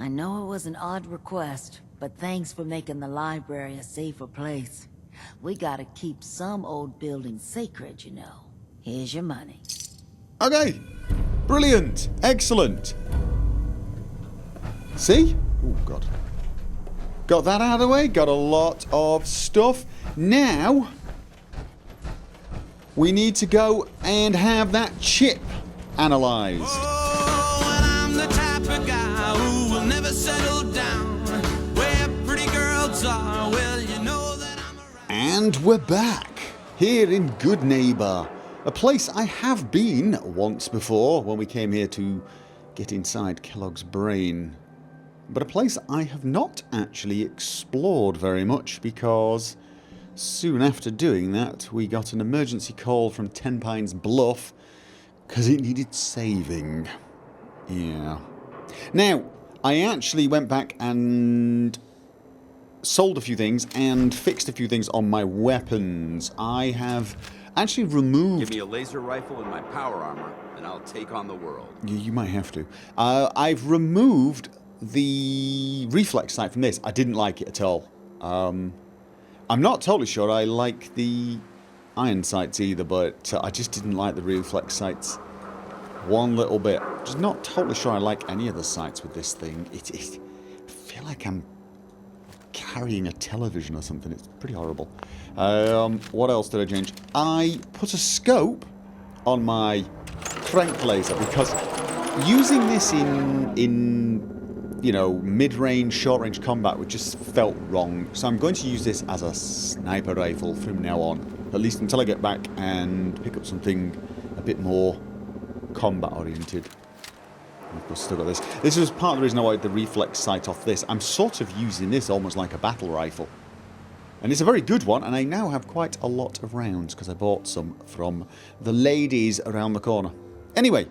I know it was an odd request, but thanks for making the library a safer place. We gotta keep some old buildings sacred, you know. Here's your money. Okay. Brilliant. Excellent. See? Oh, God. Got that out of the way. Got a lot of stuff. Now, we need to go and have that chip analysed. Oh, and I'm the type of guy who will never settle down. Where pretty girls are, well, you know that I'm around. And we're back. Here in Good Neighbour. A place I have been once before when we came here to get inside Kellogg's brain. But a place I have not actually explored very much because soon after doing that we got an emergency call from Ten Pines Bluff because it needed saving. Yeah. Now, I actually went back and sold a few things and fixed a few things on my weapons. I have actually removed... Give me a laser rifle and my power armor, and I'll take on the world. You might have to. I've removed the reflex sight from this. I didn't like it at all. I'm not totally sure I like the iron sights either, but I just didn't like the reflex sights one little bit. Just not totally sure I like any of the sights with this thing. I feel like I'm carrying a television or something. It's pretty horrible. What else did I change? I put a scope on my crank laser because using this in you know, mid-range, short-range combat would just felt wrong. So I'm going to use this as a sniper rifle from now on. At least until I get back and pick up something a bit more combat-oriented. Of course, still got this. This was part of the reason I wanted the reflex sight off this. I'm sort of using this almost like a battle rifle. And it's a very good one, and I now have quite a lot of rounds because I bought some from the ladies around the corner. Anyway,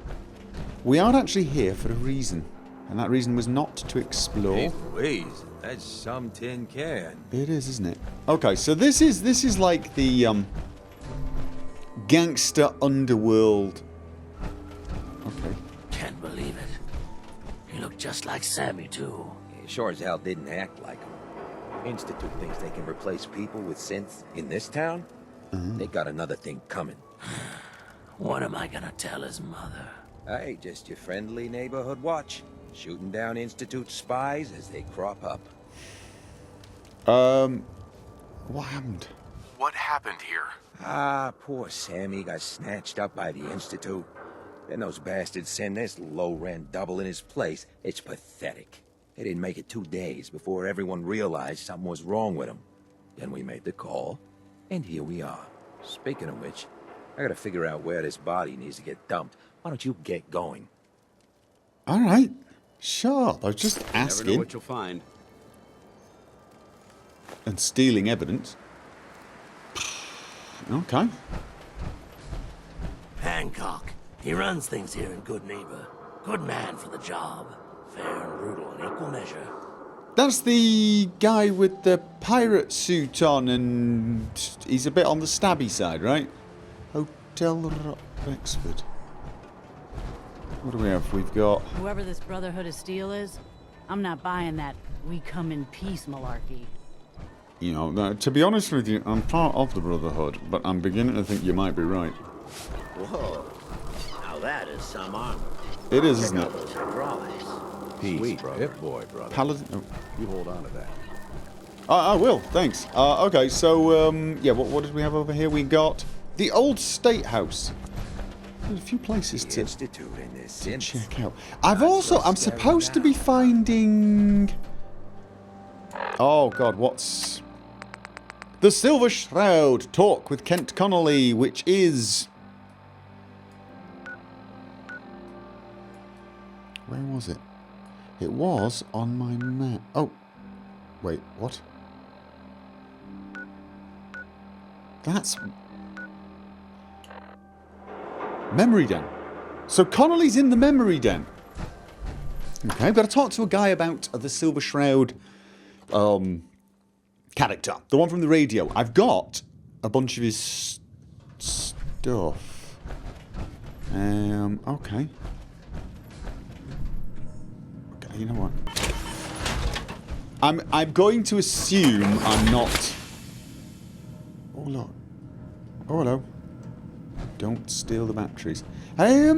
we are actually here for a reason. And that reason was not to explore. Hey, Louise, that's some tin can. It is, isn't it? Okay, so this is like the gangster underworld. Okay. Can't believe it. He looked just like Sammy, too. He sure as hell didn't act like him. Institute thinks they can replace people with synths in this town? They got another thing coming. What am I gonna tell his mother? Hey, just your friendly neighborhood watch. Shooting down Institute spies as they crop up. What happened? What happened here? Ah, poor Sammy got snatched up by the Institute. Then those bastards send this low-rent double in his place. It's pathetic. They didn't make it 2 days before everyone realized something was wrong with him. Then we made the call, and here we are. Speaking of which, I gotta figure out where this body needs to get dumped. Why don't you get going? Alright. Sure, I was just Never know asking. what you'll find. And stealing evidence. Okay. Hancock. He runs things here in Good Neighbor. Good man for the job. Fair and brutal in equal measure. That's the guy with the pirate suit on and he's a bit on the stabby side, right? Hotel Rexford. What do we have? We've got... Whoever this Brotherhood of Steel is, I'm not buying that we come in peace malarkey. You know, to be honest with you, I'm part of the Brotherhood, but I'm beginning to think you might be right. Whoa. Now that is some armor. It is, isn't it? Surprise. Peace, brother. Boy, brother. Paladin... Oh. You hold on to that. I will, thanks. Okay, so, yeah, what did we have over here? We got the Old State House. There's a few places to Institute in this check out. I'm supposed to be finding... Oh, God, what's... The Silver Shroud, Talk with Kent Connolly, which is... Where was it? It was on my map. Oh, wait, what? That's... Memory Den. So Connolly's in the Memory Den. Okay, I've got to talk to a guy about the Silver Shroud character. The one from the radio. I've got a bunch of his stuff. Okay. Okay. You know what? I'm going to assume I'm not... Oh, look. Oh, hello. Don't steal the batteries.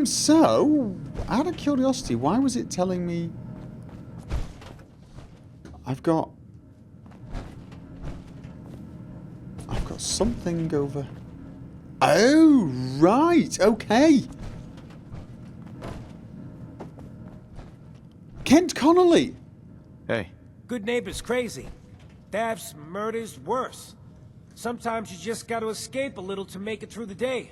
So, out of curiosity, why was it telling me... I've got something over... Oh, right, okay. Kent Connolly. Hey. Good neighbor's crazy. Thefts, murders, worse. Sometimes you just gotta escape a little to make it through the day.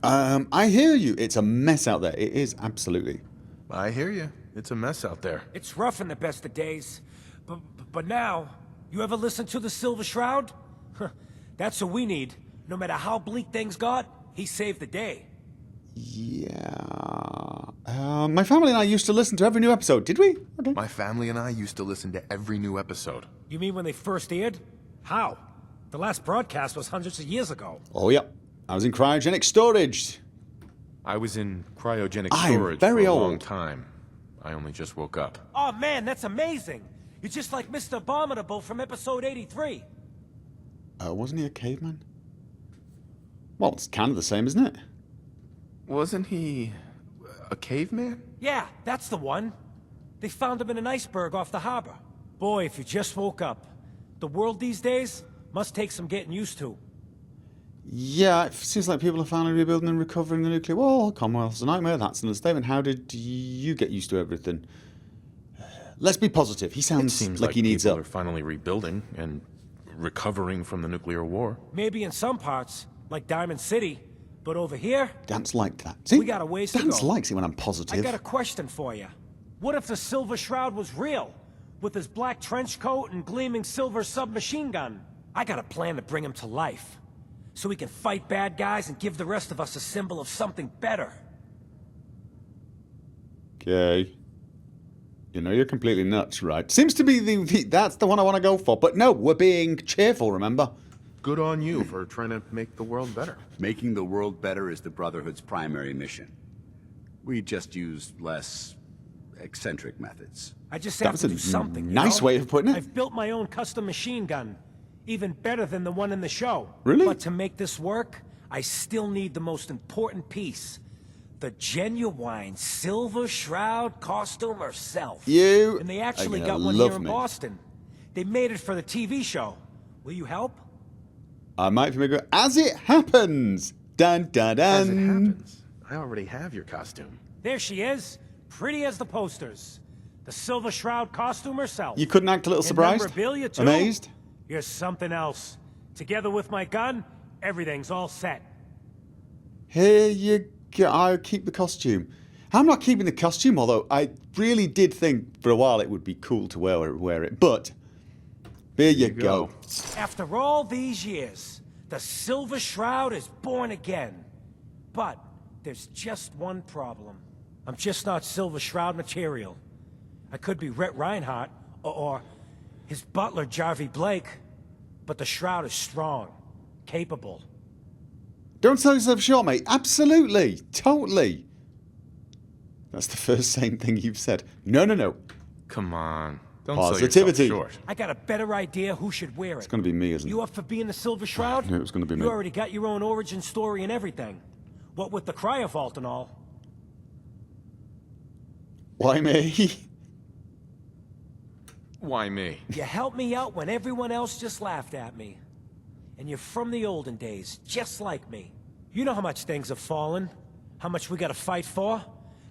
I hear you. It's a mess out there. It is, absolutely. I hear you. It's a mess out there. It's rough in the best of days. But now, you ever listen to the Silver Shroud? That's what we need. No matter how bleak things got, he saved the day. Yeah. My family and I used to listen to every new episode, did we? Okay. My family and I used to listen to every new episode. You mean when they first aired? How? The last broadcast was hundreds of years ago. Oh, yeah. I was in cryogenic storage. I was in cryogenic I'm storage very for a old. long time. I only just woke up. Oh man, that's amazing! You're just like Mr. Abominable from episode 83. Wasn't he a caveman? Well, it's kind of the same, isn't it? Wasn't he a caveman? Yeah, that's the one. They found him in an iceberg off the harbor. Boy, if you just woke up. The world these days must take some getting used to. Yeah, it seems like people are finally rebuilding and recovering the nuclear wall. Commonwealth's a nightmare. That's an understatement. How did you get used to everything? Let's be positive. He It sounds seems like he needs people up. are finally rebuilding and recovering from the nuclear war. Maybe in some parts, like Diamond City, but over here, Dance liked that. See? we got a ways to Dance go. likes it when I'm I positive. got a question for you. What if the Silver Shroud was real? With his black trench coat and gleaming silver submachine gun? I got a plan to bring him to life. So we can fight bad guys and give the rest of us a symbol of something better. Okay. You know you're completely nuts, right? Seems to be that's the one I want to go for. But no, we're being cheerful, remember? Good on you for trying to make the world better. Making the world better is the Brotherhood's primary mission. We just use less eccentric methods. I just have That's to a do something. you nice know? way of putting it. I've built my own custom machine gun. Even better than the one in the show. Really? But to make this work, I still need the most important piece. The genuine Silver Shroud costume herself. You And they actually are got gonna one love here in me. Boston. They made it for the TV show. Will you help? I might make it as it happens. Dun dun dun. As it happens, I already have your costume. There she is. Pretty as the posters. The Silver Shroud costume herself. You couldn't act a little And surprised? memorabilia, too. Amazed? You're something else. Together with my gun, everything's all set. Here you go. I'll keep the costume. I'm not keeping the costume, although I really did think for a while it would be cool to wear it. But here you go. After all these years, the Silver Shroud is born again. But there's just one problem. I'm just not Silver Shroud material. I could be Rhett Reinhardt or his butler, Jarvie Blake. But the Shroud is strong, capable. Don't sell yourself short, mate. Absolutely. Totally. That's the first same thing you've said. No, no, no. Come on. Don't Positivity. sell yourself short. I got a better idea who should wear it. It's going to be me, isn't it? You up for being the Silver Shroud? knew it was gonna be me. You already got your own origin story and everything. What with the cryo vault and all. Why me? Why me? You helped me out when everyone else just laughed at me. And you're from the olden days, just like me. You know how much things have fallen, how much we gotta fight for,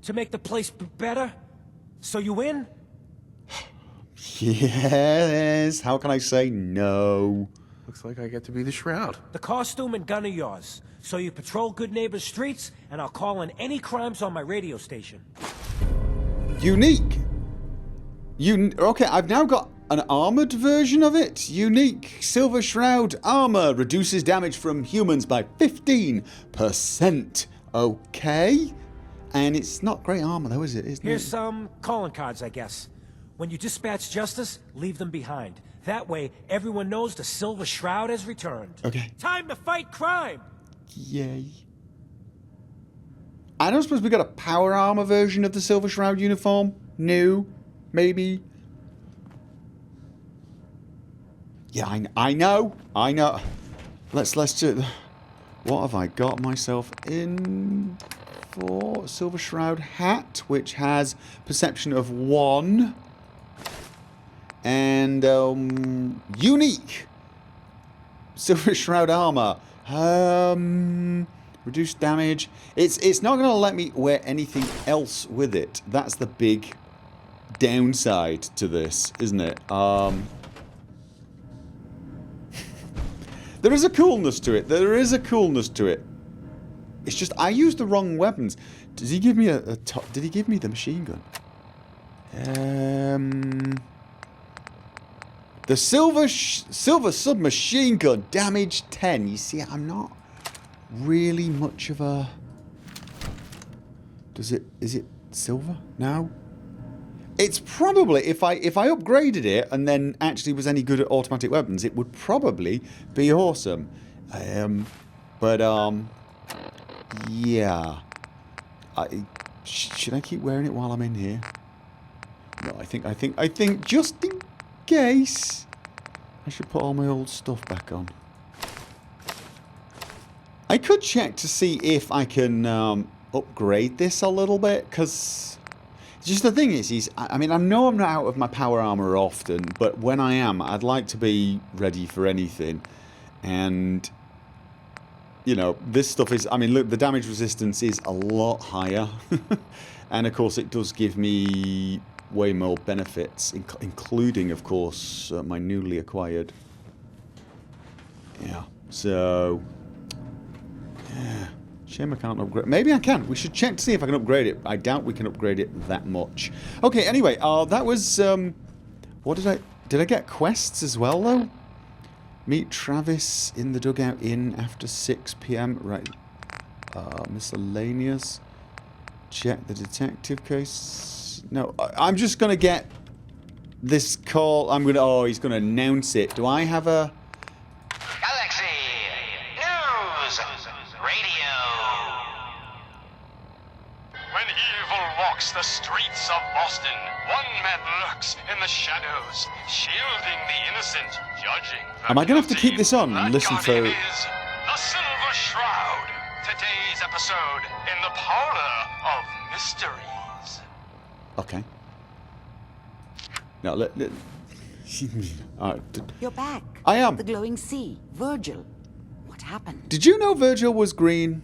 to make the place better. So you win? Yes. How can I say no? Looks like I get to be the Shroud. The costume and gun are yours. So you patrol Good Neighbor's streets, and I'll call in any crimes on my radio station. Unique. Okay, I've now got an armored version of it. Unique. Silver Shroud armor reduces damage from humans by 15%. Okay. And it's not great armor though, is it? Isn't Here's it? some calling cards, I guess. When you dispatch justice, leave them behind. That way, everyone knows the Silver Shroud has returned. Okay. Time to fight crime! Yay. I don't suppose we got a power armor version of the Silver Shroud uniform? No. maybe. Yeah, I know. Let's do. What have I got myself in for? Silver Shroud hat, which has perception of 1, and unique Silver Shroud armor. Reduced damage. It's not going to let me wear anything else with it. That's the big downside to this, isn't it? There is a coolness to it. It's just I used the wrong weapons. Does he give me did he give me the machine gun? The silver submachine gun, damage 10. You see, I'm not really much of a. Is it silver? No. It's probably, if I upgraded it and then actually was any good at automatic weapons, it would probably be awesome. Yeah. Should I keep wearing it while I'm in here? No, I think just in case, I should put all my old stuff back on. I could check to see if I can upgrade this a little bit, because just the thing is, I mean, I know I'm not out of my power armor often, but when I am, I'd like to be ready for anything. And, you know, this stuff is, I mean, look, the damage resistance is a lot higher. And, of course, it does give me way more benefits, including, of course, my newly acquired. Yeah, so, yeah. Shame I can't upgrade. Maybe I can. We should check to see if I can upgrade it. I doubt we can upgrade it that much. Okay, anyway, that was, what did I get quests as well, though? Meet Travis in the Dugout Inn after 6 PM. Right. Miscellaneous. Check the detective case. No, I'm just going to get this call. Oh, he's going to announce it. Do I have a... Galaxy News Radio. When evil walks the streets of Boston, one man lurks in the shadows, shielding the innocent, judging the Am I going to have to keep this on and listen for... is the Silver Shroud. Today's episode in the Parlor of Mysteries. Okay. Now, let You're back. I am. The glowing sea. Virgil. What happened? Did you know Virgil was green?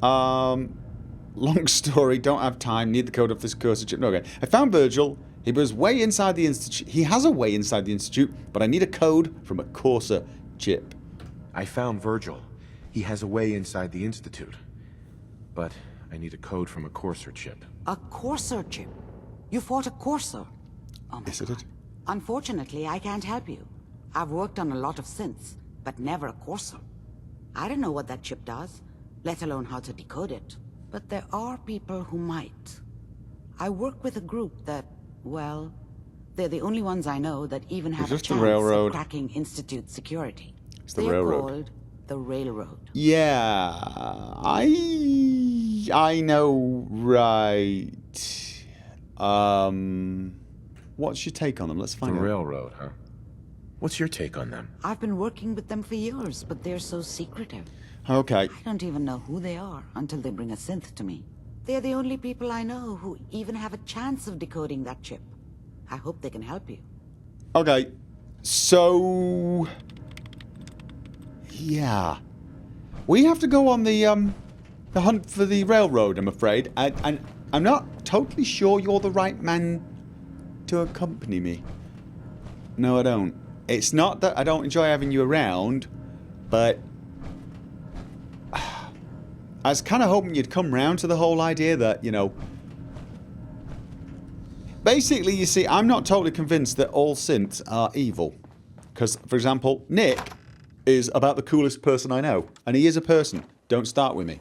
Long story, don't have time, need the code of this cursor chip. No, okay. I found Virgil. He was way inside the Institute. He has a way inside the Institute, but I need a code from a Corsair chip. I found Virgil. He has a way inside the Institute. But I need a code from a Corsair chip. A Corsair chip? You fought a Corsair? Oh my Yes, I did. Unfortunately, I can't help you. I've worked on a lot of synths, but never a Corsair. I don't know what that chip does, let alone how to decode it. But there are people who might. I work with a group that, well, they're the only ones I know that even have a just the chance railroad? of cracking Institute security. It's the They're railroad. called the Railroad. Yeah, I know, right. What's your take on them? Let's find The out. Railroad, huh? What's your take on them? I've been working with them for years, but they're so secretive. Okay. I don't even know who they are until they bring a synth to me. They're the only people I know who even have a chance of decoding that chip. I hope they can help you. Okay. So... yeah. We have to go on the hunt for the railroad, I'm afraid. And I'm not totally sure you're the right man to accompany me. No, I don't. It's not that I don't enjoy having you around, but... I was kind of hoping you'd come round to the whole idea that, you know... Basically, you see, I'm not totally convinced that all synths are evil. Because, for example, Nick is about the coolest person I know. And he is a person. Don't start with me.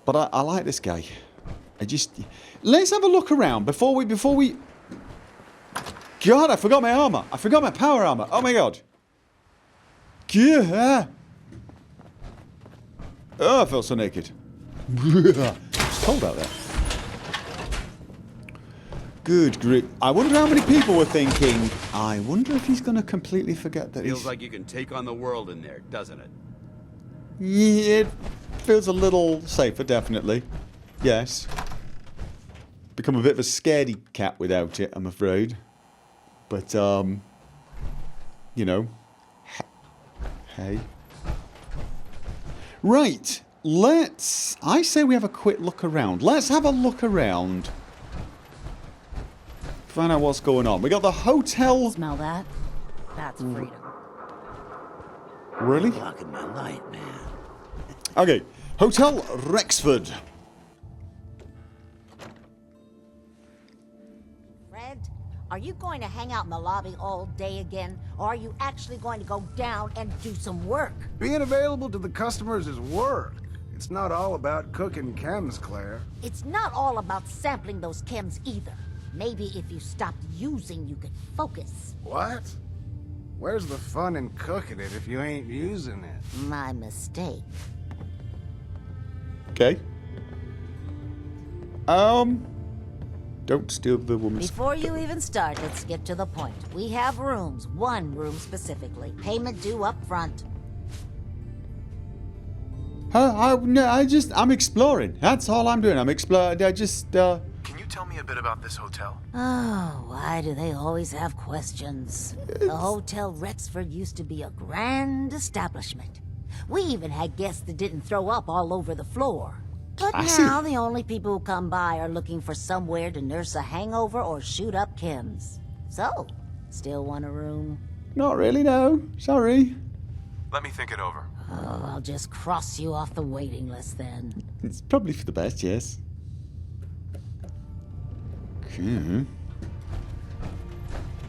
But I like this guy. Let's have a look around before we... God, I forgot my armor. I forgot my power armor. Oh my god. Yeah. Oh, I felt so naked. It's cold out there. Good grief. I wonder how many people were thinking, I wonder if he's going to completely forget that Feels he's... like you can take on the world in there, doesn't it? Yeah, it feels a little safer, definitely. Yes. Become a bit of a scaredy cat without it, I'm afraid. But, you know. Hey. Right. I say we have a quick look around. Let's have a look around. Find out what's going on. We got the hotel. Smell that? That's freedom. Really? Blocking my light, man. Okay. Hotel Rexford. Fred, are you going to hang out in the lobby all day again? Or are you actually going to go down and do some work? Being available to the customers is work. It's not all about cooking chems, Claire. It's not all about sampling those chems either. Maybe if you stopped using, you could focus. What? Where's the fun in cooking it if you ain't using it? My mistake. Okay. Don't steal the woman's... Before you even start, let's get to the point. We have rooms, one room specifically. Payment due up front. I'm exploring. That's all I'm doing. I'm exploring. Can you tell me a bit about this hotel? Oh, why do they always have questions? The Hotel Rexford used to be a grand establishment. We even had guests that didn't throw up all over the floor. But now the only people who come by are looking for somewhere to nurse a hangover or shoot up chems. So, still want a room? Not really, no. Sorry. Let me think it over. Oh, I'll just cross you off the waiting list then. It's probably for the best, yes. Okay.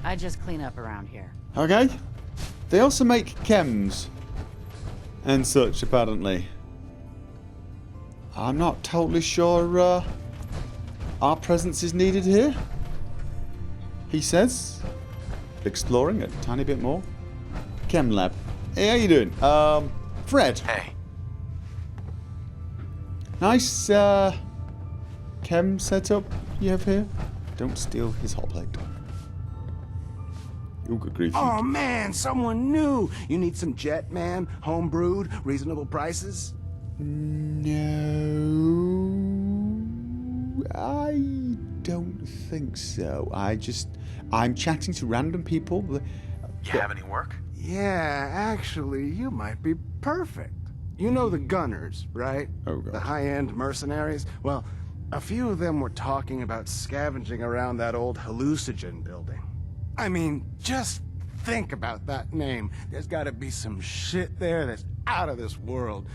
I just clean up around here. Okay. They also make chems and such, apparently. I'm not totally sure our presence is needed here. He says. Exploring a tiny bit more. Chem lab. Hey, how you doing? Fred. Hey. Nice chem setup you have here. Don't steal his hot plate. Oh, good grief. Oh man, someone new. You need some jet, man? Home brewed, reasonable prices? No, I don't think so. I'm chatting to random people. You have any work? Yeah, actually, you might be perfect. You know the Gunners, right? Oh, God. The high-end mercenaries? Well, a few of them were talking about scavenging around that old hallucinogen building. I mean, just think about that name. There's gotta be some shit there that's out of this world.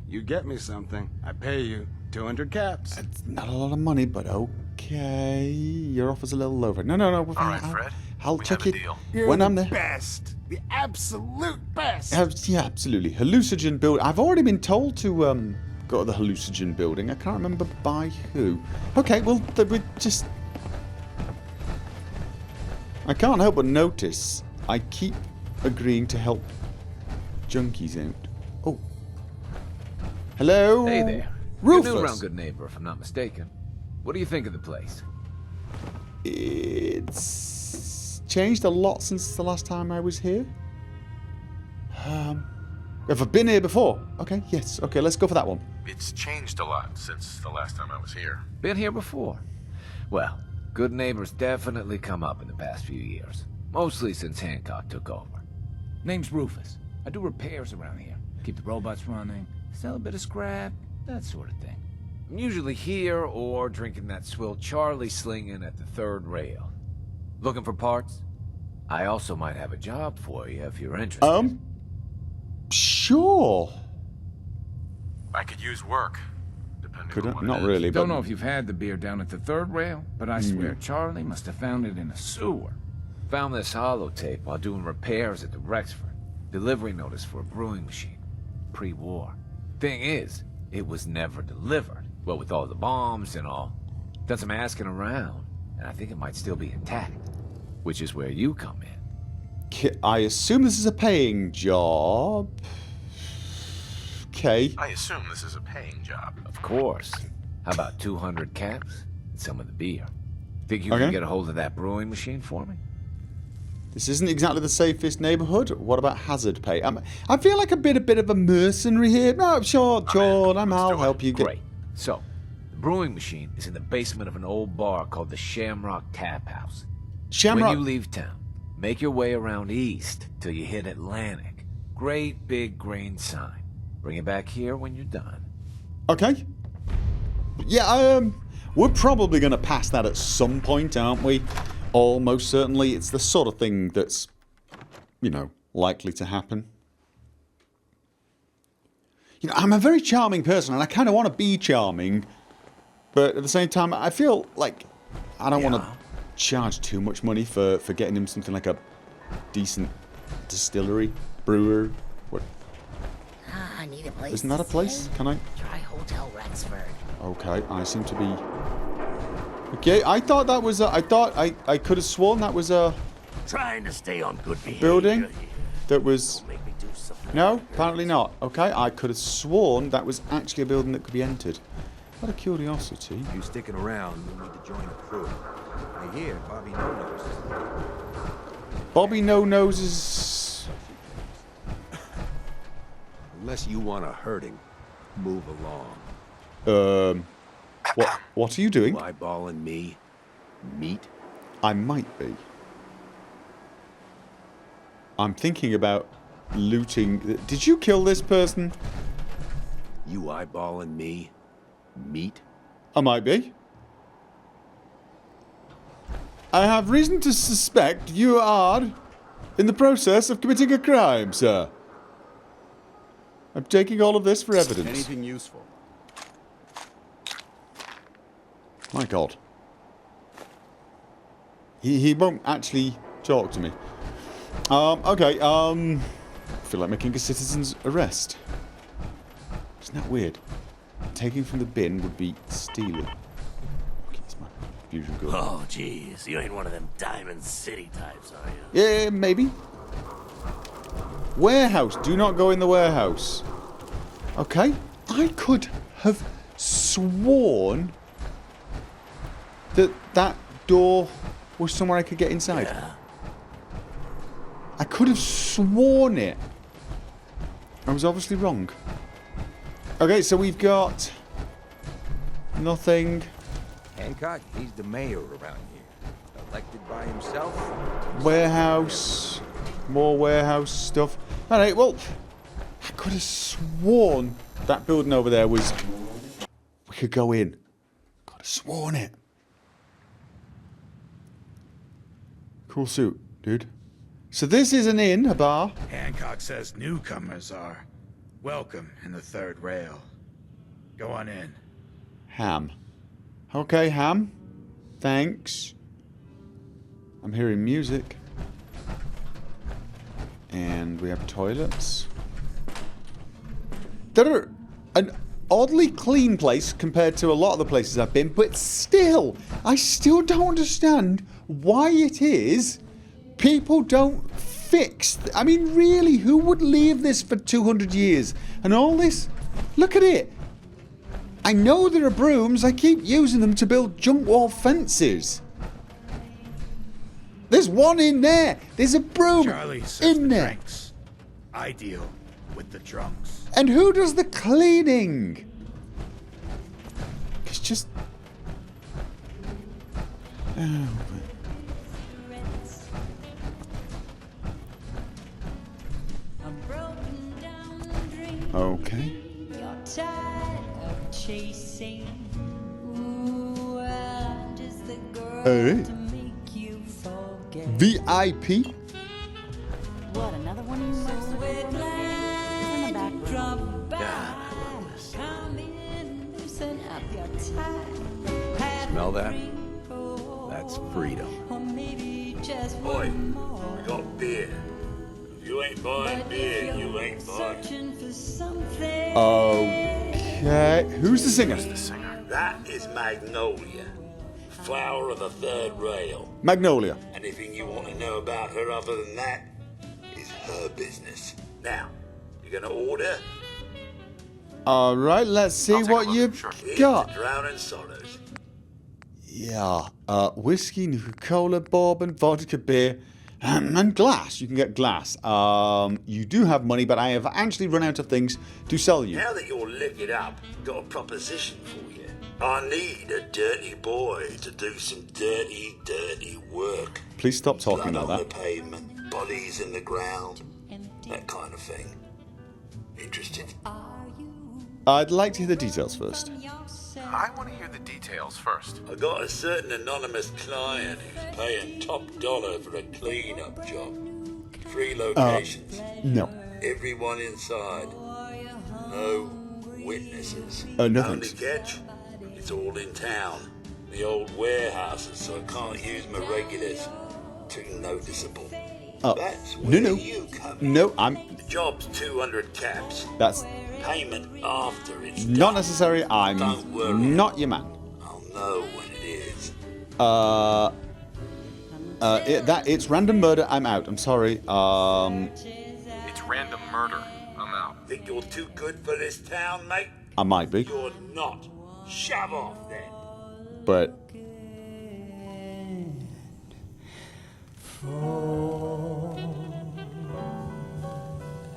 You get me something, I pay you 200 caps. It's not a lot of money, but okay. Your offer's a little over. No. All right, Fred. I'll we check have it a deal. You're when the I'm there. Best. The absolute best. Yeah, absolutely. Hallucinogen building. I've already been told to go to the hallucinogen building. I can't remember by who. Okay, well, we just... I can't help but notice I keep agreeing to help junkies out. Oh. Hello? Hey there. Rufus. You're new around Good Neighbor, if I'm not mistaken. What do you think of the place? It's changed a lot since the last time I was here. Have I been here before? Okay, yes. Okay, let's go for that one. It's changed a lot since the last time I was here. Been here before? Well, Good Neighbor's definitely come up in the past few years. Mostly since Hancock took over. Name's Rufus. I do repairs around here. Keep the robots running, sell a bit of scrap, that sort of thing. I'm usually here or drinking that swill Charlie slinging at the third rail. Looking for parts? I also might have a job for you if you're interested. Sure. I could use work, depending on what Not it is. really, but... Don't know if you've had the beer down at the third rail, but I swear Charlie must have found it in a sewer. Found this holotape while doing repairs at the Rexford. Delivery notice for a brewing machine. Pre-war. Thing is, it was never delivered. Well, with all the bombs and all. Done some asking around, and I think it might still be intact. Which is where you come in. I assume this is a paying job. Okay. I assume this is a paying job. Of course. How about 200 caps and some of the beer? Think you can get a hold of that brewing machine for me? This isn't exactly the safest neighborhood. What about hazard pay? I feel like a bit of a mercenary here. No, sure, I'll help you get... Great. So, the brewing machine is in the basement of an old bar called the Shamrock Tap House. Shamrock... When you leave town, make your way around east till you hit Atlantic. Great big green sign. Bring it back here when you're done. Okay. Yeah, we're probably going to pass that at some point, aren't we? Almost certainly. It's the sort of thing that's, you know, likely to happen. You know, I'm a very charming person, and I kind of want to be charming, but at the same time, I feel like I don't want to charge too much money for getting him something like a decent distillery, brewer. What? I need a place. Isn't that a place? Can I? Try Hotel Rexford. Okay, I seem to be... Okay, I thought that was a... I could have sworn that was a... Trying to stay on good behavior. Building that was... No, apparently not. Okay, I could have sworn that was actually a building that could be entered. What a curiosity. You sticking around, you need to join the crew. I hear Bobby No-Nose. Bobby No-Nose is... Unless you want to hurt him, move along. What are you doing? You eyeballing me? Meat? I might be. I'm thinking about looting... Did you kill this person? You eyeballing me? Meat? I might be. I have reason to suspect you are in the process of committing a crime, sir. I'm taking all of this for evidence. Anything useful? My God. He won't actually talk to me. Okay, I feel like making a citizen's arrest. Isn't that weird? Taking from the bin would be stealing. Okay, it's my fusion gun. Oh, jeez. You ain't one of them Diamond City types, are you? Yeah, maybe. Warehouse. Do not go in the warehouse. Okay. I could have sworn that door was somewhere I could get inside. Yeah. I could have sworn it. I was obviously wrong. Okay, so we've got nothing. Hancock, he's the mayor around here. Elected by himself. Warehouse. More warehouse stuff. Alright, well, I could have sworn that building over there was... We could go in. Could have sworn it. Cool suit, dude. So this is an inn, a bar. Hancock says newcomers are welcome in the third rail. Go on in. Ham. Okay, Ham. Thanks. I'm hearing music. And we have toilets. They're an oddly clean place compared to a lot of the places I've been, but still, I still don't understand why it is people don't fix... I mean, really, who would leave this for 200 years? And all this? Look at it. I know there are brooms. I keep using them to build junk wall fences. There's one in there. There's a broom in there. Drinks. I deal with the drunks. And who does the cleaning? It's just... Oh. Okay. Alright. VIP? What, another one of you merciful in the back room? God, I love this. Smell that? That's freedom. Boy, we got beer. If you ain't buying beer, you ain't buying. Okay. Who's the singer? That is Magnolia, flower of the third rail. Magnolia. Anything you want to know about her other than that is her business. Now, you gonna order? Alright, let's see what you've got. Drowning Sorrows. Yeah. Whiskey, Nuka-Cola, bourbon, vodka, beer, and glass. You can get glass. You do have money, but I have actually run out of things to sell you. Now that you're licking up, got a proposition for you. I need a dirty boy to do some dirty, dirty work. Please stop talking Blood like on that. the pavement, bodies in the ground, that kind of thing. Interested? I'd like to hear the details first. I want to hear the details first. I got a certain anonymous client who's paying top dollar for a clean-up job. 3 locations. No. Everyone inside. No witnesses. No Only thanks. catch? It's all in town. The old warehouses, so I can't use my regulars. Too noticeable. That's where you come in. No, I'm... The job's 200 caps. That's Payment after it's not necessary. I'm Don't worry. not your man. I'll know when it is. It's random murder. I'm out. I'm sorry. It's random murder. I'm out. Think you're too good for this town, mate? I might be, You're not. Shove off then. but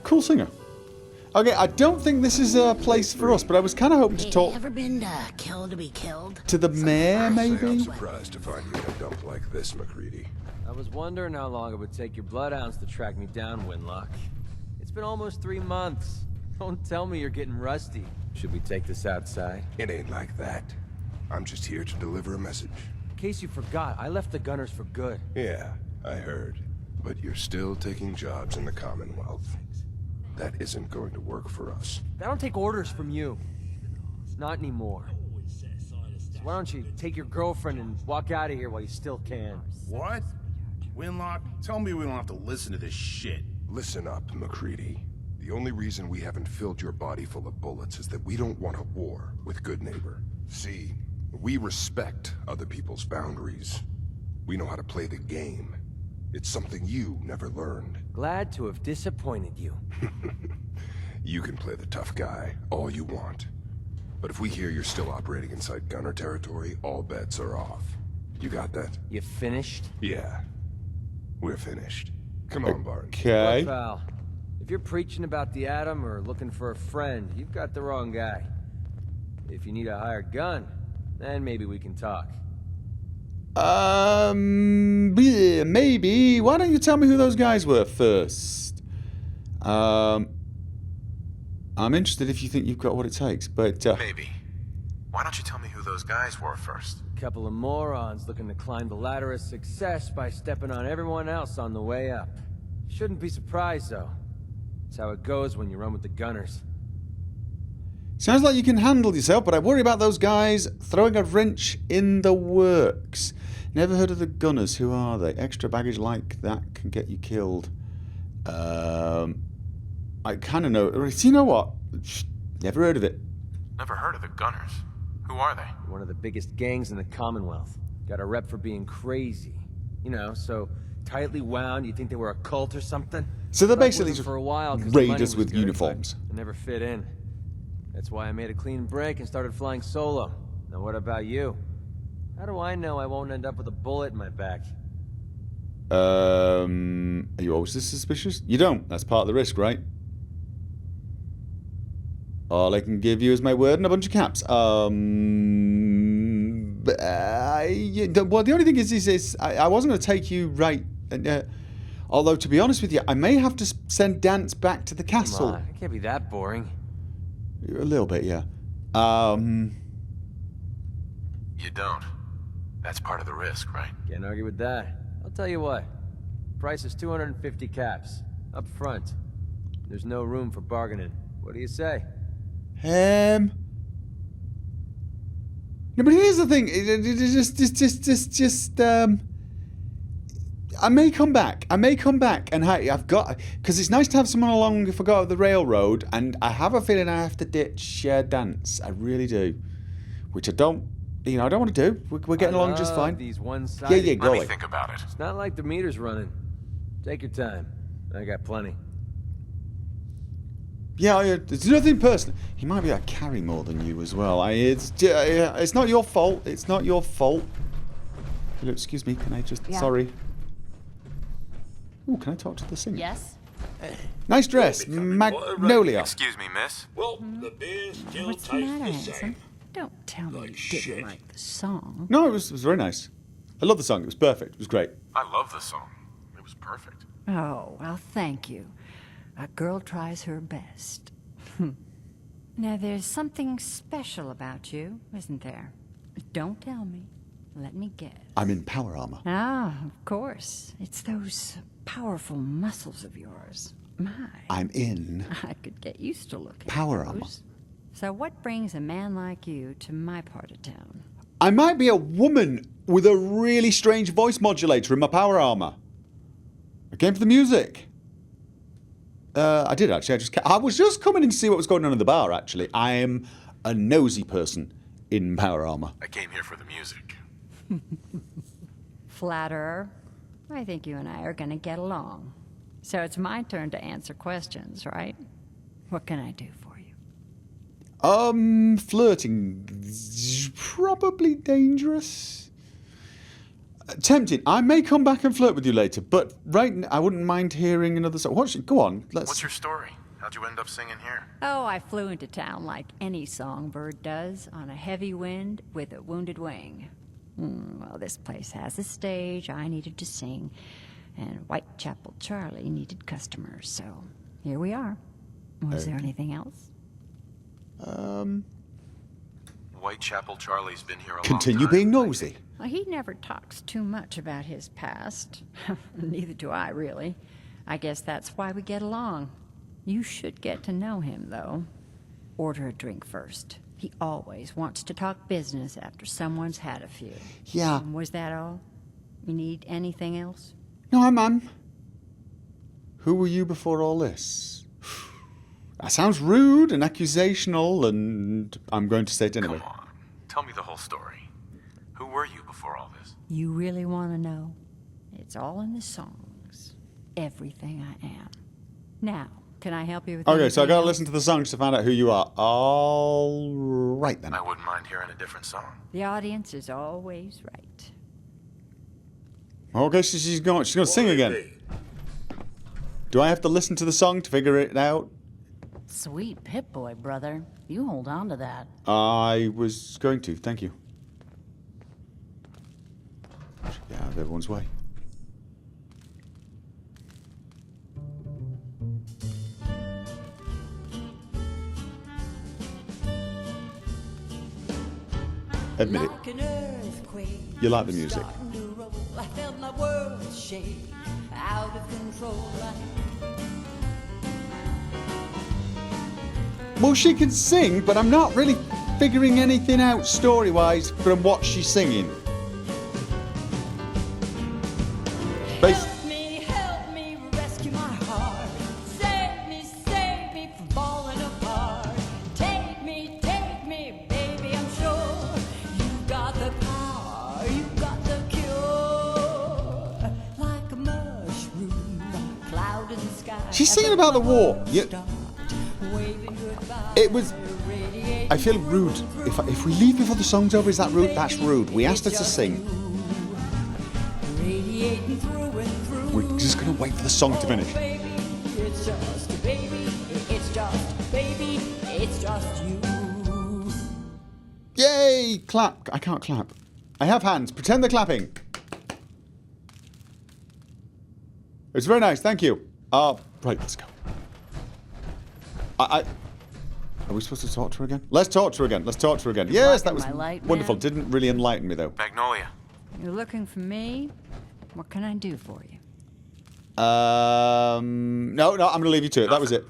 cool singer. Okay, I don't think this is a place for us, but I was kind of hoping to talk Ever been killed to be killed? to the mayor, maybe. I'm surprised to find you in a dump like this, McCready. I was wondering how long it would take your bloodhounds to track me down, Winlock. It's been almost 3 months. Don't tell me you're getting rusty. Should we take this outside? It ain't like that. I'm just here to deliver a message. In case you forgot, I left the Gunners for good. Yeah, I heard. But you're still taking jobs in the Commonwealth. That isn't going to work for us. I don't take orders from you. Not anymore. So why don't you take your girlfriend and walk out of here while you still can? What? Winlock, tell me we don't have to listen to this shit. Listen up, McCready. The only reason we haven't filled your body full of bullets is that we don't want a war with Good Neighbor. See, we respect other people's boundaries. We know how to play the game. It's something you never learned. Glad to have disappointed you. You can play the tough guy all you want. But if we hear you're still operating inside Gunner territory, all bets are off. You got that? You finished? Yeah. We're finished. Come on, Bart. Okay. Look, pal, if you're preaching about the atom or looking for a friend, you've got the wrong guy. If you need a hired gun, then maybe we can talk. Yeah, maybe. Why don't you tell me who those guys were first? I'm interested if you think you've got what it takes, but Maybe. Why don't you tell me who those guys were first? Couple of morons looking to climb the ladder of success by stepping on everyone else on the way up. Shouldn't be surprised, though. It's how it goes when you run with the Gunners. sounds like you can handle yourself, but I worry about those guys throwing a wrench in the works. Never heard of the Gunners. Who are they? Extra baggage like that can get you killed. I kind of know. Do you know what? Never heard of it. Never heard of the Gunners. Who are they? One of the biggest gangs in the Commonwealth. Got a rep for being crazy. You know, so tightly wound, you think they were a cult or something? So they're Stuck with basically them just for a while 'cause the money raiders was with good, uniforms. but I never fit in. That's why I made a clean break and started flying solo. Now what about you? How do I know I won't end up with a bullet in my back? Are you always this suspicious? You don't. That's part of the risk, right? All I can give you is my word and a bunch of caps. Well, the only thing is I wasn't going to take you right. Although, to be honest with you, I may have to send Dance back to the castle. Come on, it can't be that boring. A little bit, yeah. You don't. That's part of the risk, right? Can't argue with that. I'll tell you what. Price is 250 caps. Up front. There's no room for bargaining. What do you say? No, but here's the thing. I may come back. And I've got, because it's nice to have someone along if I go up the railroad, and I have a feeling I have to ditch Dance. I really do, which I don't want to do. We're getting along just fine. These one-sided. Yeah, go Let me away. think about it. It's not like the meter's running. Take your time. I got plenty. Yeah, there's nothing personal. He might be able to carry more than you as well. It's not your fault. It's not your fault. Hello, excuse me. Can I just... Yeah. Sorry. Ooh, can I talk to the singer? Yes? Nice dress. Magnolia. Excuse me, miss. Well, the beer still What's the tastes matter, the handsome? same. Don't tell me you didn't like the song. No, it was very nice. I love the song. It was perfect. It was great. I love this song. It was perfect. Oh, well, thank you. A girl tries her best. Now, there's something special about you, isn't there? Don't tell me. Let me guess. I'm in power armor. Ah, of course. It's those powerful muscles of yours. My. I'm in I could get used to looking power at armor. those. So what brings a man like you to my part of town? I might be a woman with a really strange voice modulator in my power armor. I came for the music. I did actually. I was just coming in to see what was going on in the bar. Actually, I am a nosy person in power armor. I came here for the music. Flatterer. I think you and I are gonna get along. So it's my turn to answer questions, right? What can I do for you? Flirting. Probably dangerous. Tempting. I may come back and flirt with you later, but right now I wouldn't mind hearing another song. Go on. What's your story? How'd you end up singing here? Oh, I flew into town like any songbird does, on a heavy wind with a wounded wing. Well, this place has a stage, I needed to sing, and Whitechapel Charlie needed customers, so here we are. Was there anything else? Whitechapel Charlie's been here a long Continue time. being nosy. Well, he never talks too much about his past. Neither do I, really. I guess that's why we get along. You should get to know him, though. Order a drink first. He always wants to talk business after someone's had a few. Yeah. Was that all? You need anything else? No, I'm. Who were you before all this? That sounds rude and accusational, and I'm going to say it anyway. Come on. Tell me the whole story. Who were you before all this? You really want to know? It's all in the songs. Everything I am. Now, can I help you with Okay, so I anything gotta else? listen to the songs to find out who you are. All right then. I wouldn't mind hearing a different song. The audience is always right. Okay, so she's going to sing again. Do I have to listen to the song to figure it out? Sweet Pip-Boy, brother. You hold on to that. I was going to, thank you. Should get out of everyone's way. Admit it. Like an earthquake, You like the music. starting to roll. I felt my world shake, out of control. Well, she can sing, but I'm not really figuring anything out story-wise from what she's singing. Help me, rescue my heart. Save me from falling apart. Take me, baby, I'm sure you've got the power, you've got the cure. Like a mushroom, a cloud in the sky. She's singing about the war. It was... I feel rude. If we leave before the song's over, is that rude? That's rude. We asked her to sing. Radiating through and through. We're just going to wait for the song to finish. It's just a baby, it's just baby, it's just you. Yay! Clap. I can't clap. I have hands. Pretend they're clapping. It's very nice. Thank you. Right, let's go. Are we supposed to talk to her again? Let's talk to her again. Let's talk to her again. Yes, that was my light, wonderful. man? Didn't really enlighten me, though. Magnolia. You're looking for me? What can I do for you? No, I'm going to leave you to it. That was it.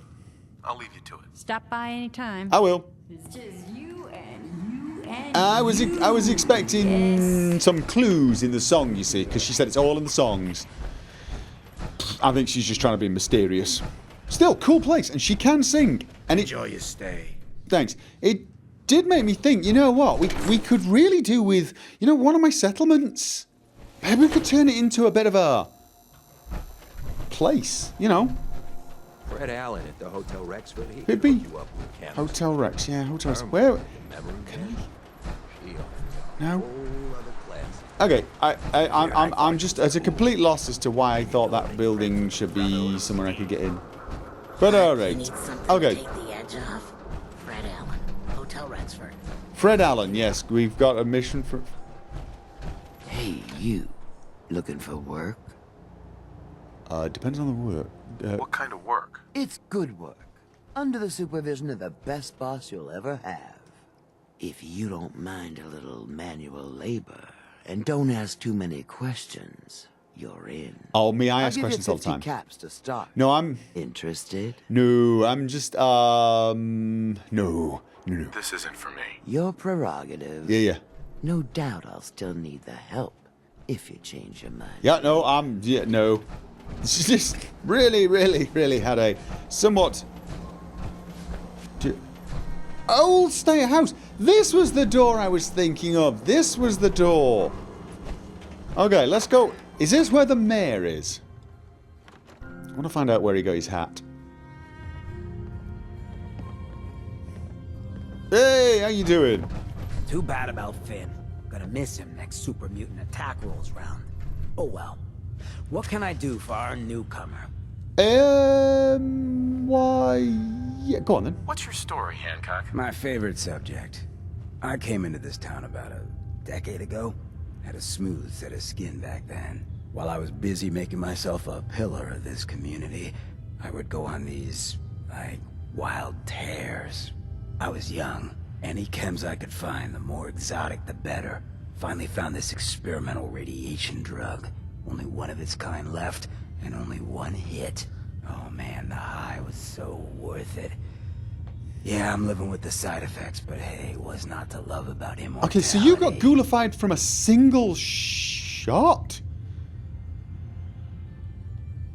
I'll leave you to it. Stop by any time. I will. It's just you and I was expecting some clues in the song, you see, because she said it's all in the songs. I think she's just trying to be mysterious. Still, cool place, and she can sing. And Enjoy your stay. Thanks. It did make me think, you know what, we could really do with, one of my settlements. Maybe we could turn it into a bit of a place, Fred Allen at the Hotel Rexford. He Could can be. hook you up with cameras. Hotel Rex, yeah, Hotel Rex. Term, Where? memory Can She offers I? a No. whole other class. Okay, I'm just at a complete loss as to why I thought that building should be somewhere I could get in. But alright. Okay. Take the edge off. Fred Allen, Hotel Rexford. Fred Allen, yes, we've got a mission for... Hey, you. Looking for work? Depends on the work. What kind of work? It's good work. Under the supervision of the best boss you'll ever have. If you don't mind a little manual labor, and don't ask too many questions, you're in. Oh, me, I I'll ask give you questions all the 50 time. caps to start. No, I'm... Interested? No, I'm just, no. This isn't for me. Your prerogative. Yeah. No doubt I'll still need the help, if you change your mind. Yeah, no, no. It's just really had a somewhat... Old stay house. This was the door I was thinking of. This was the door. Okay, let's go. Is this where the mayor is? I want to find out where he got his hat. Hey, how you doing? Too bad about Finn. Gonna miss him next super mutant attack rolls round. Oh well. What can I do for our newcomer? Why... Yeah, go on then. What's your story, Hancock? My favorite subject. I came into this town about a decade ago. Had a smooth set of skin back then. While I was busy making myself a pillar of this community, I would go on these, wild tears. I was young. Any chems I could find, the more exotic the better. Finally found this experimental radiation drug. Only one of its kind left, and only one hit. Oh man, the high was so worth it. Yeah, I'm living with the side effects, but hey, what's not to love about immortality? Okay, so you got ghoulified from a single shot?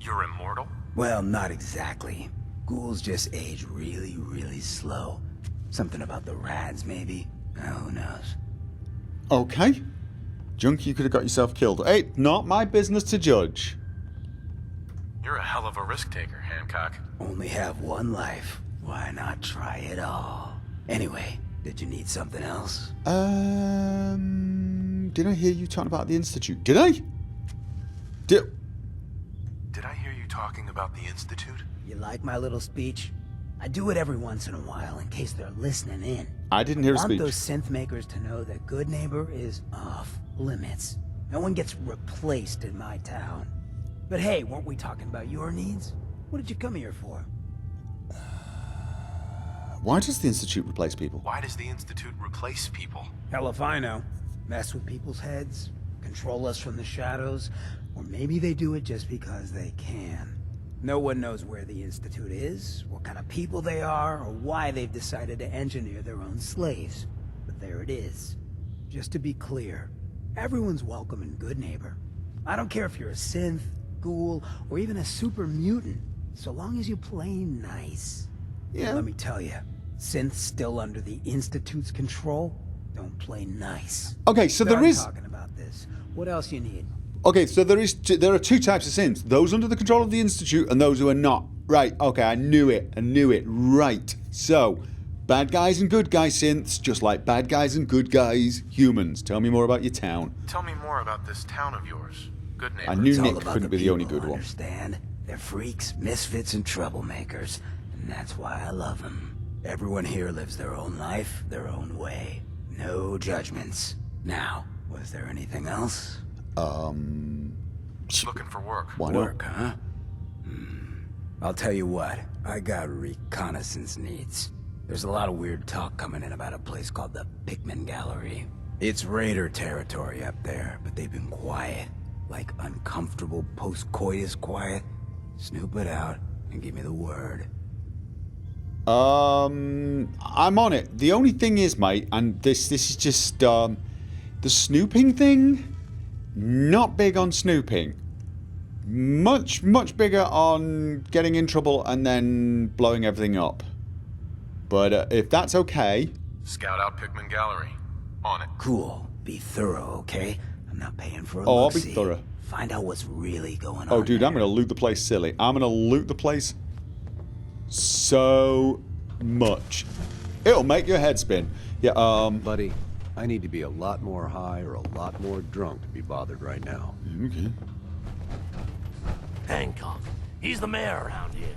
You're immortal? Well, not exactly. Ghouls just age really slow. Something about the rads, maybe? Who knows? Okay. Junk, you could have got yourself killed. Hey, not my business to judge. You're a hell of a risk taker, Hancock. Only have one life. Why not try it all? Anyway, did you need something else? Did I hear you talking about the Institute? Did I? Did I hear you talking about the Institute? You like my little speech? I do it every once in a while in case they're listening in. I didn't hear a I speech. want those synth makers to know that Good Neighbor is off limits. No one gets replaced in my town. But hey, weren't we talking about your needs? What did you come here for? Why does the Institute replace people? Why does the Institute replace people? Hell if I know. Mess with people's heads, control us from the shadows, or maybe they do it just because they can. No one knows where the Institute is, what kind of people they are, or why they've decided to engineer their own slaves. But there it is. Just to be clear, everyone's welcome in Good Neighbor. I don't care if you're a synth, ghoul, or even a super mutant, so long as you play nice. Yeah. Let me tell you, synths still under the Institute's control don't play nice. Okay, so there is... talking about this. What else you need? Okay, so there are two types of synths. Those under the control of the Institute and those who are not. Right, okay, I knew it. Right. So, bad guys and good guy synths, just like bad guys and good guys humans. Tell me more about your town. Tell me more about this town of yours. Good Neighbor. I knew It's all Nick about couldn't the be the only people, good one. Understand? They're freaks, misfits, and troublemakers. And that's why I love them. Everyone here lives their own life, their own way. No judgments. Now, was there anything else? Looking for work. Why not? Work, huh? I'll tell you what, I got reconnaissance needs. There's a lot of weird talk coming in about a place called the Pikmin Gallery. It's raider territory up there, but they've been quiet. Like uncomfortable post-coitus quiet. Snoop it out and give me the word. I'm on it. The only thing is, mate, and this is just, the snooping thing, not big on snooping. Much bigger on getting in trouble and then blowing everything up. But if that's okay... Scout out Pikmin Gallery. On it. Cool. Be thorough, okay? I'm not paying for a Oh, I'll be look-see. thorough. Find out what's really going on. Oh, dude, I'm going to loot the place silly. I'm going to loot the place so much. It'll make your head spin. Yeah, Buddy, I need to be a lot more high or a lot more drunk to be bothered right now. Okay. Hancock. He's the mayor around here.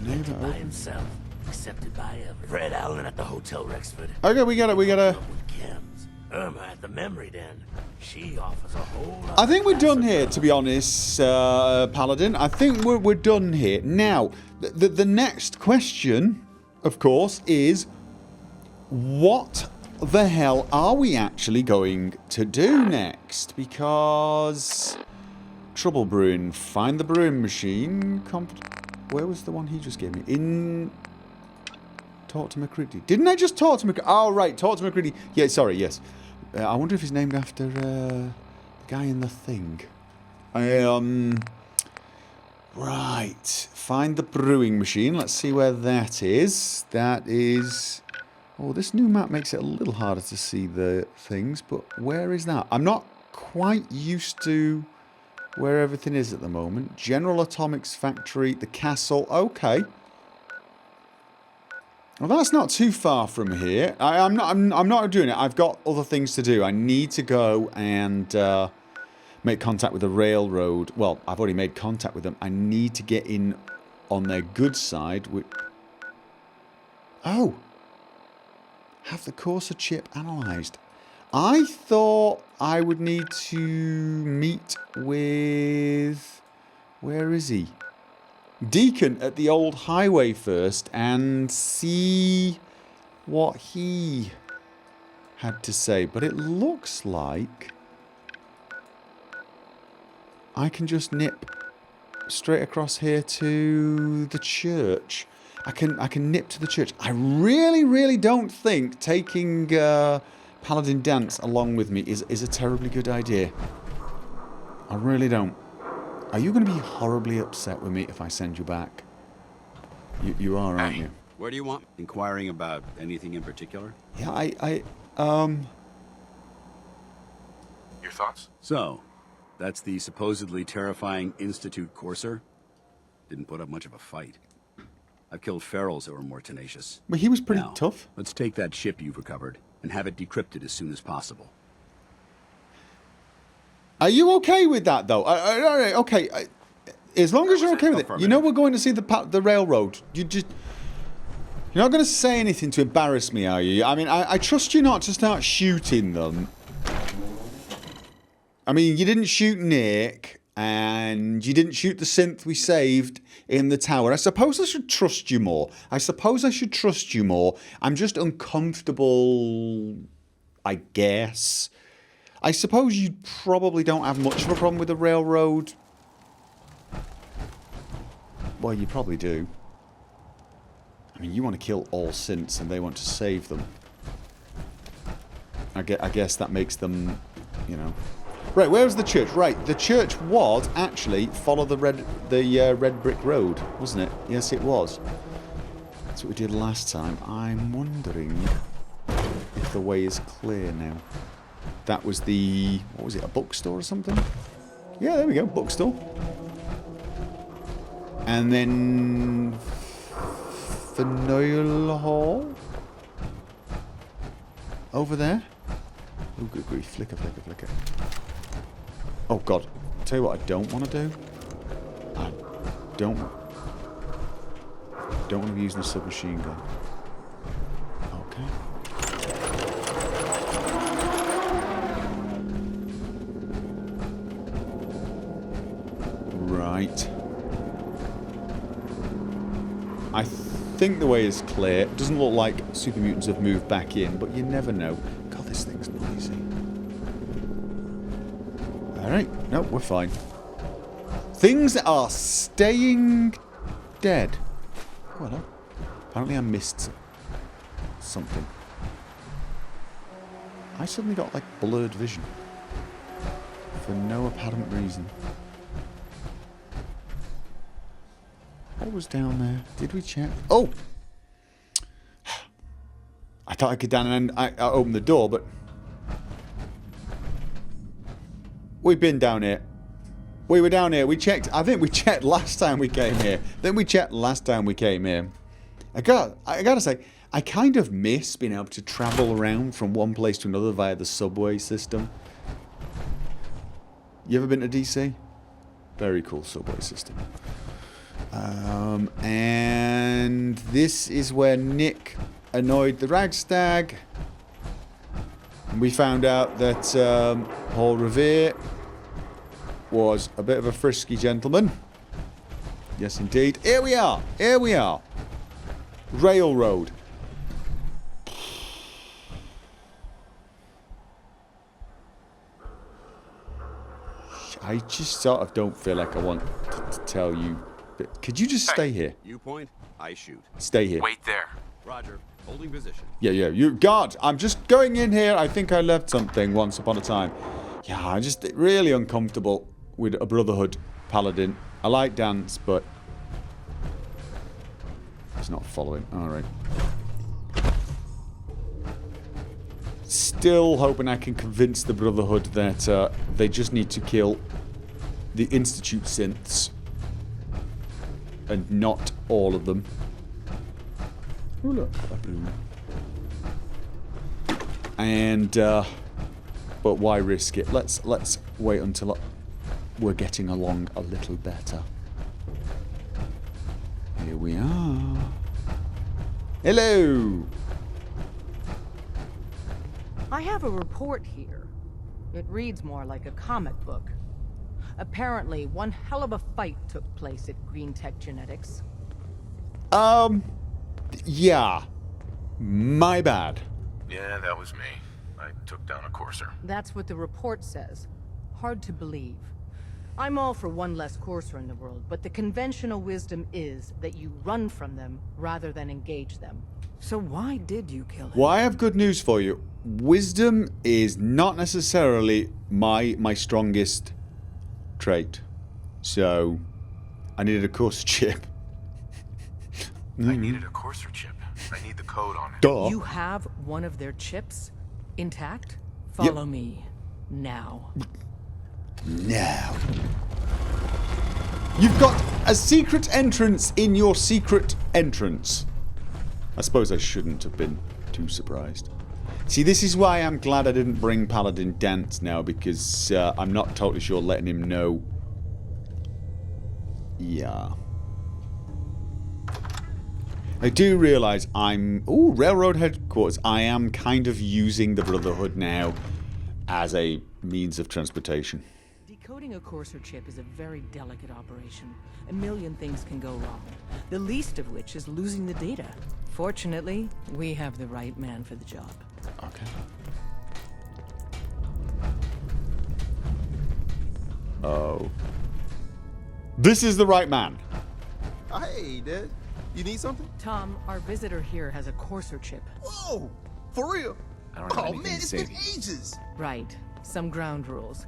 Elected by himself. Accepted by everyone. Fred Allen at the Hotel Rexford. Okay, we gotta... Kim's. Irma at the Memory Den. She offers a whole lot. I think we're done here, to be honest, Paladin. I think we're done here. Now, the next question, of course, is what the hell are we actually going to do next? Because trouble brewing, find the brewing machine. Where was the one he just gave me? Talk to McCready. Didn't I just talk to McCready? Oh, right, talk to McCready. Yeah, sorry, yes. I wonder if he's named after the guy in the thing. Right. Find the brewing machine. Let's see where that is. That is... Oh, this new map makes it a little harder to see the things, but where is that? I'm not quite used to where everything is at the moment. General Atomics Factory, the castle. Okay. Well, that's not too far from here. I'm not doing it. I've got other things to do. I need to go and make contact with the railroad. Well, I've already made contact with them. I need to get in on their good side. Oh. Have the Corsa chip analysed. I thought I would need to meet with... Where is he? Deacon at the old highway first and see what he had to say. But it looks like I can just nip straight across here to the church. I can nip to the church. I really don't think taking Paladin Dance along with me is a terribly good idea. I really don't. Are you going to be horribly upset with me if I send you back? You are, aren't you? Where do you want? Inquiring about anything in particular? Yeah, Your thoughts? So, that's the supposedly terrifying Institute Courser? Didn't put up much of a fight. I've killed ferals that were more tenacious. But he was pretty tough. Let's take that ship you've recovered and have it decrypted as soon as possible. Are you okay with that, though? Okay, as long as you're okay with it. You know we're going to see the railroad. You're not going to say anything to embarrass me, are you? I mean, I trust you not to start shooting them. I mean, you didn't shoot Nick, and you didn't shoot the synth we saved in the tower. I suppose I should trust you more. I'm just uncomfortable, I guess. I suppose you probably don't have much of a problem with the railroad. Well, you probably do. I mean, you want to kill all synths and they want to save them. I guess that makes them, you know... Right, where was the church? Right, the church was actually follow the red brick road, wasn't it? Yes, it was. That's what we did last time. I'm wondering if the way is clear now. That was the... What was it, a bookstore or something? Yeah, there we go, bookstore. And then... Faneuil Hall? Over there? Oh, good grief. Flicker. Oh, God. I'll tell you what I don't want to do. I don't want to be using a submachine gun. Okay. Right. I think the way is clear. It doesn't look like super mutants have moved back in, but you never know. God, this thing's noisy. Alright, nope, we're fine. Things are staying dead. Oh, hello. Apparently I missed something. I suddenly got, like, blurred vision. For no apparent reason. What was down there? Did we check? Oh! I thought I could down and I opened the door, but... We've been down here. We were down here. We checked. I think we checked last time we came here. Then we checked last time we came here. I gotta say, I kind of miss being able to travel around from one place to another via the subway system. You ever been to DC? Very cool subway system. And this is where Nick annoyed the Ragstag. And we found out that Paul Revere was a bit of a frisky gentleman. Yes, indeed. Here we are. Here we are. Railroad. I just sort of don't feel like I want to tell you. But could you just stay here? You point, I shoot. Stay here. Wait there. Roger. Holding position. Yeah. You guard. I'm just going in here. I think I left something once upon a time. Yeah, I'm just really uncomfortable with a Brotherhood paladin. I like dance, but he's not following. All right. Still hoping I can convince the Brotherhood that they just need to kill the Institute synths and not all of them. Ooh, look. And but why risk it? Let's wait until we're getting along a little better. Here we are. Hello. I have a report here. It reads more like a comic book. Apparently, one hell of a fight took place at Green Tech Genetics. Yeah. My bad. Yeah, that was me. I took down a courser. That's what the report says. Hard to believe. I'm all for one less courser in the world, but the conventional wisdom is that you run from them rather than engage them. So why did you kill him? Well, I have good news for you. Wisdom is not necessarily my strongest trait. So, I needed a courser chip. I needed a courser chip. I need the code on it. Duh. You have one of their chips intact? Follow me now. Now. You've got a secret entrance in your secret entrance. I suppose I shouldn't have been too surprised. See, this is why I'm glad I didn't bring Paladin Dance now, because I'm not totally sure letting him know. Yeah. I do realise I'm... Ooh, Railroad Headquarters. I am kind of using the Brotherhood now as a means of transportation. Decoding a courser chip is a very delicate operation. A million things can go wrong. The least of which is losing the data. Fortunately, we have the right man for the job. Okay. Oh. This is the right man. Hey, Dad. You need something? Tom, our visitor here has a courser chip. Whoa! For real? I don't have Oh anything man, to it's say been to you. ages. Right. Some ground rules.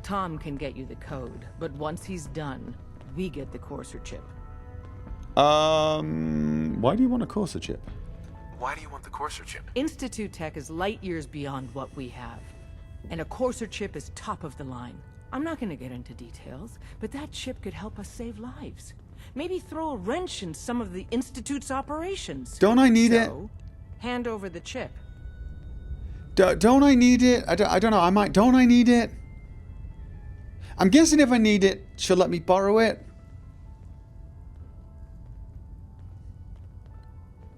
Tom can get you the code, but once he's done, we get the courser chip. Why do you want a courser chip? Why do you want the courser chip? Institute Tech is light years beyond what we have. And a courser chip is top of the line. I'm not going to get into details, but that chip could help us save lives. Maybe throw a wrench in some of the Institute's operations. Don't I need it? Hand over the chip. Don't I need it? I don't know. I might. Don't I need it? I'm guessing if I need it, she'll let me borrow it.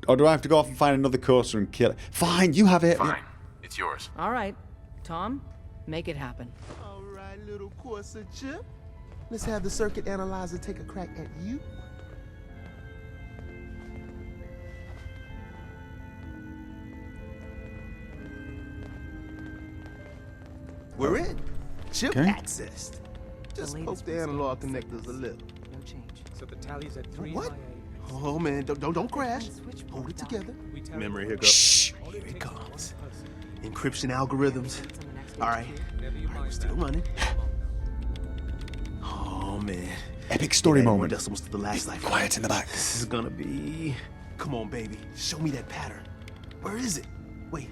Or do I have to go off and find another courser and kill it? Fine, you have it. Fine. It's yours. All right. Tom, make it happen. All right, little courser chip. Let's have the circuit analyzer take a crack at you. We're in. Chip Okay. accessed. Just poke the analog connectors a little. No change. So the tally's at 3. What? Oh man, don't crash. Hold it together. Memory hiccup. Shh. Here it comes. Encryption algorithms. All right, we're still running. Oh man. Epic story moment. Decimals to the last life. Quiet in the back. This is gonna be. Come on, baby. Show me that pattern. Where is it? Wait.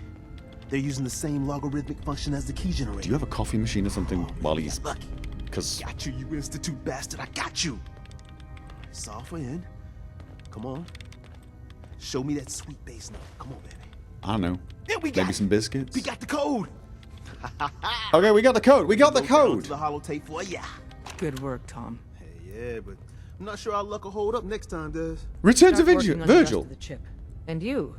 They're using the same logarithmic function as the key generator. Do you have a coffee machine or something while he's... Lucky. Because... Got you, you Institute bastard. I got you. Solve for N. Come on. Show me that sweet bass note. Come on, baby. I don't know. Yeah, we got Maybe it. some biscuits. We got the code. Okay, we got the code. We got the Go down code. to the holotape for ya. Good work, Tom. Hey, yeah, but I'm not sure our luck will hold up next time, does? Return to Start working on the rest Virgil. of the chip. And you,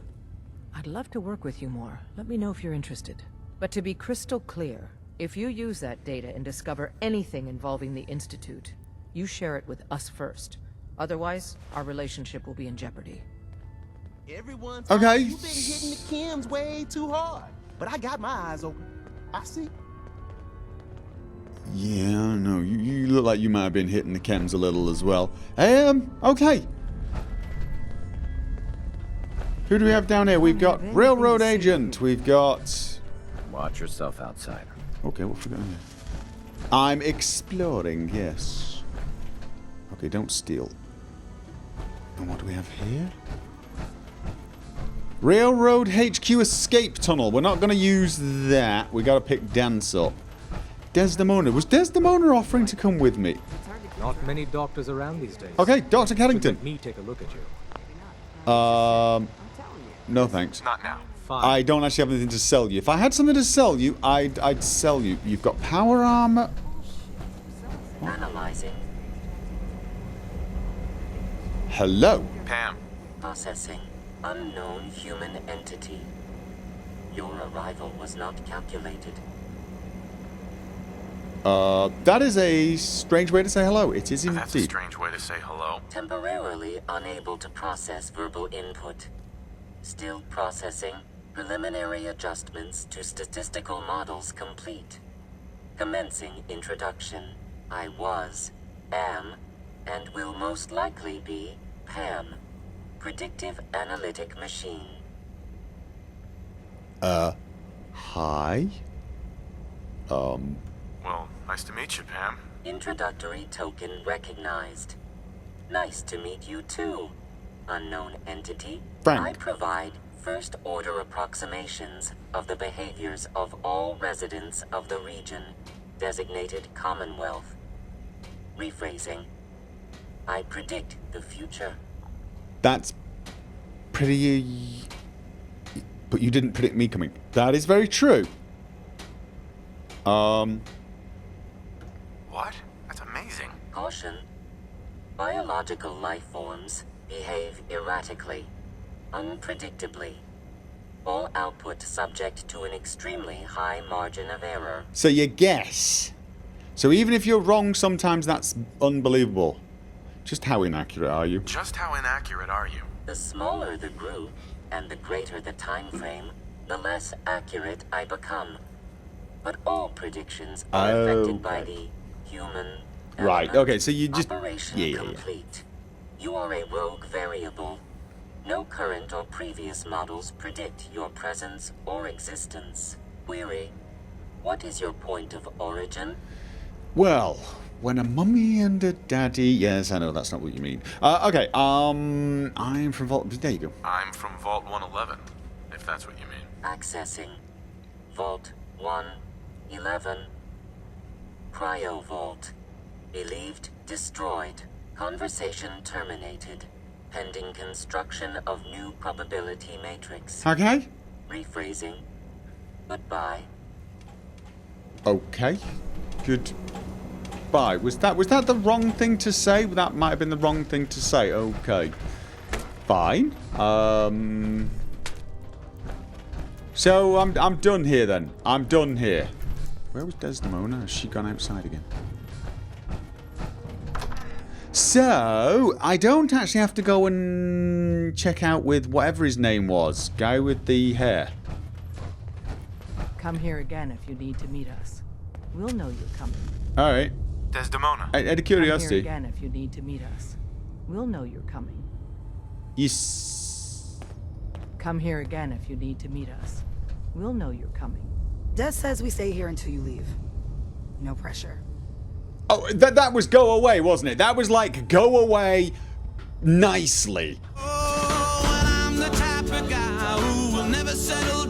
I'd love to work with you more. Let me know if you're interested. But to be crystal clear, if you use that data and discover anything involving the Institute, you share it with us first. Otherwise, our relationship will be in jeopardy. Everyone, Okay. You've been hitting the chems way too hard. But I got my eyes open. I see. Yeah, I don't know. You look like you might have been hitting the chems a little as well. Okay. Who do we have down here? We've got Railroad Agent. We've got... Watch yourself, outsider. Okay, what have we got here? I'm exploring, yes. Okay, don't steal. And what do we have here? Railroad HQ escape tunnel. We're not going to use that. We got to pick Dance up. Desdemona. Was Desdemona offering to come with me? Not many doctors around these days. Okay, Dr. Carrington. Let me take a look at you. No thanks. Not now. Fine. I don't actually have anything to sell you. If I had something to sell you, I'd sell you. You've got power armor. Analyzing. Hello. Pam. Processing. Unknown human entity. Your arrival was not calculated. That is a strange way to say hello. It is indeed. That's a strange way to say hello. Temporarily unable to process verbal input. Still processing. Preliminary adjustments to statistical models complete. Commencing introduction. I was, am, and will most likely be Pam. Predictive analytic machine. Hi. Well, nice to meet you, Pam. Introductory token recognized. Nice to meet you too, unknown entity. Frank. I provide first-order approximations of the behaviors of all residents of the region, designated Commonwealth. Rephrasing. I predict the future. That's pretty... But you didn't predict me coming. That is very true. What? That's amazing. Caution. Biological life forms behave erratically, unpredictably. All output subject to an extremely high margin of error. So you guess. So even if you're wrong, sometimes that's unbelievable. Just how inaccurate are you? Just how inaccurate are you? The smaller the group, and the greater the time frame, the less accurate I become. But all predictions are affected by the human Right, element. okay, so you just... Operation complete. You are a rogue variable. No current or previous models predict your presence or existence. Query. What is your point of origin? Well, when a mummy and a daddy... Yes, I know, that's not what you mean. Okay, I'm from Vault... There you go. I'm from Vault 111, if that's what you mean. Accessing. Vault 111. Cryo Vault. Believed destroyed. Conversation terminated. Pending construction of new probability matrix. Okay. Rephrasing. Goodbye. Okay. Goodbye. Was that the wrong thing to say? That might have been the wrong thing to say. Okay. Fine. So I'm done here then. I'm done here. Where was Desdemona? Has she gone outside again? So, I don't actually have to go and check out with whatever his name was. Guy with the hair. Come here again if you need to meet us. We'll know you're coming. Alright. Desdemona. Out of Come curiosity. here again if you need to meet us. We'll know you're coming. Yes. Come here again if you need to meet us. We'll know you're coming. Des says we stay here until you leave. No pressure. Oh, that was go away, wasn't it? That was like go away nicely. I'm the type of guy who will never settle